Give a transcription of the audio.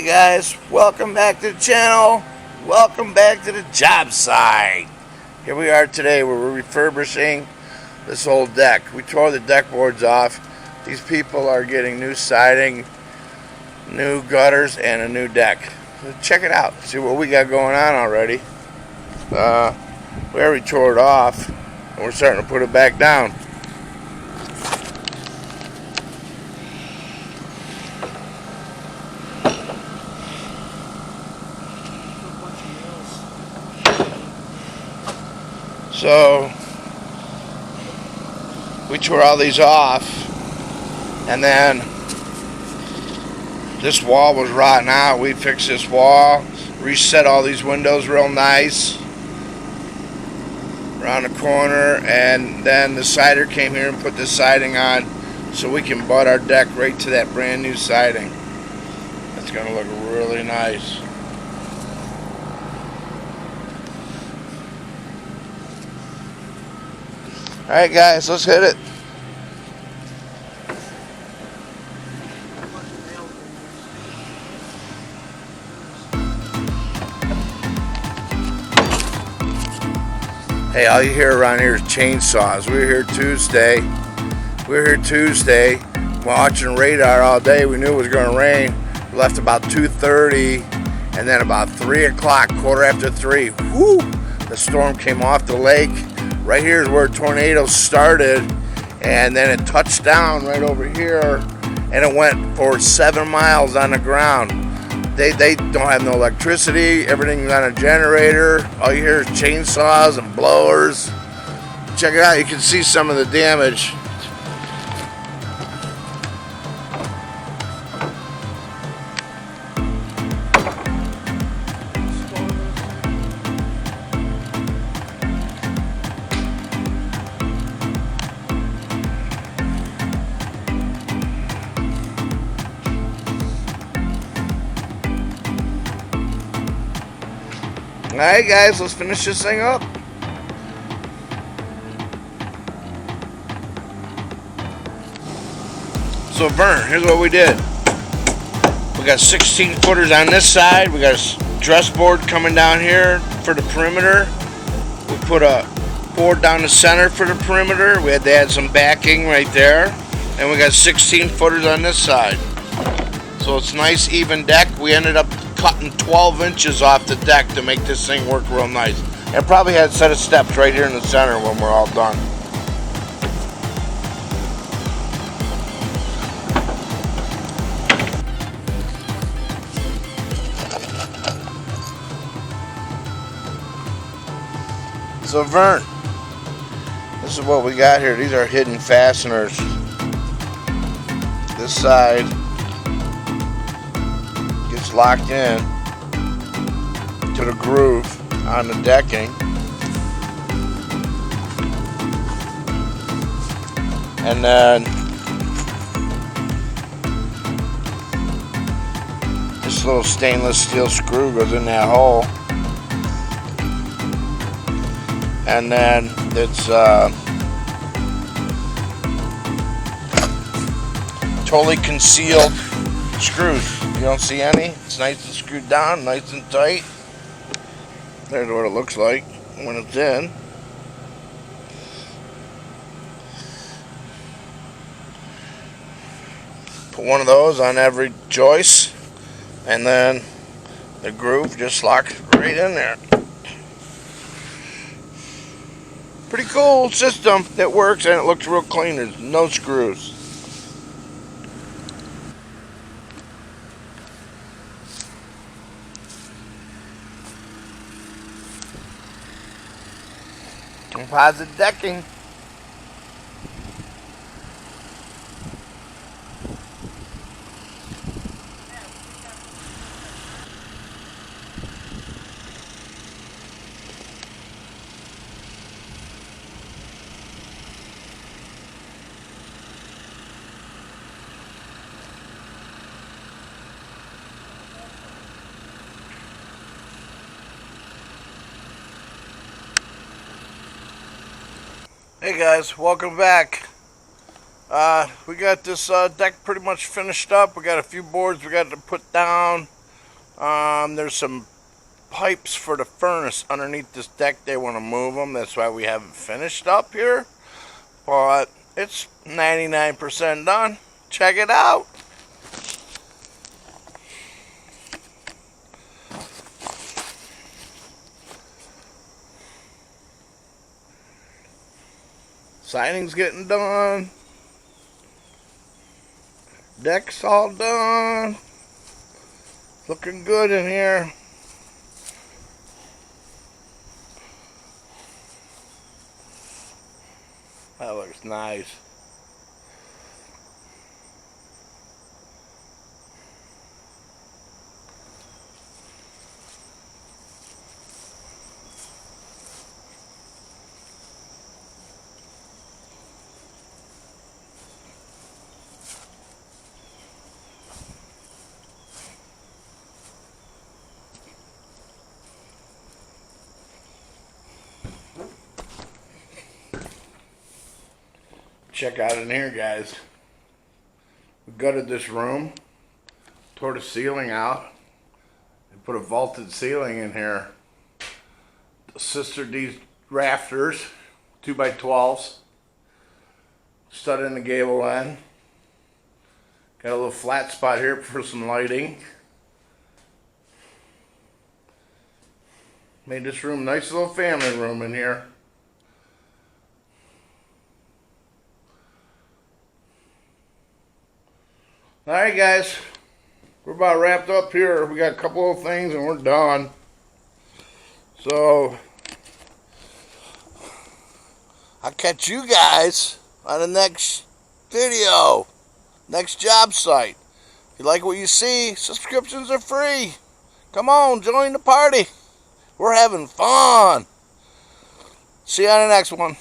Hey guys, welcome back to the channel. Welcome back to the job site. Here we are today where we're refurbishing this old deck. We tore the deck boards off. These people are getting new siding, new gutters, and a new deck. So check it out. See what we got going on already. We already tore it off and we're starting to put it back down. So we tore all these off, and then this wall was rotting out. We fixed this wall, reset all these windows real nice around the corner, and then the sider came here and put the siding on so we can butt our deck right to that brand new siding. It's gonna look really nice. Alright guys, let's hit it. Hey, all you hear around here is chainsaws. We were here Tuesday. Watching radar all day. We knew it was going to rain. We left about 2:30, and then about 3 o'clock, quarter after 3, whoo, the storm came off the lake. Right here is where tornadoes started, and then it touched down right over here, and it went for 7 miles on the ground. They don't have no electricity. Everything's on a generator. All you hear is chainsaws and blowers. Check it out. You can see some of the damage. Alright guys, let's finish this thing up. So Vern, here's what we did. We got 16 footers on this side. We got a dress board coming down here for the perimeter. We put a board down the center for the perimeter. We had to add some backing right there. And we got 16 footers on this side. So it's nice even deck. We ended up cutting 12 inches off the deck to make this thing work real nice. And probably had a set of steps right here in the center when we're all done. So Vern, this is what we got here. These are hidden fasteners. This side gets locked in to the groove on the decking, and then this little stainless steel screw goes in that hole, and then it's totally concealed screws. You don't see any. It's nice and screwed down, nice and tight. There's what it looks like when it's in. Put one of those on every joist, and then the groove just locks right in there. Pretty cool system that works, and it looks real clean. There's no screws. Composite decking. Hey guys, welcome back. We got this deck pretty much finished up. We got a few boards we got to put down. There's some pipes for the furnace underneath this deck. They want to move them. That's why we haven't finished up here. But it's 99% done. Check it out. Siding's getting done. Deck's all done. Looking good in here. That looks nice. Check out in here, guys. We gutted this room, tore the ceiling out, and put a vaulted ceiling in here. Sistered these rafters, 2x12s, stud in the gable end. Got a little flat spot here for some lighting. Made this room a nice little family room in here. Alright guys, we're about wrapped up here. We got a couple of things and we're done. So, I'll catch you guys on the next video, next job site. If you like what you see, subscriptions are free. Come on, join the party. We're having fun. See you on the next one.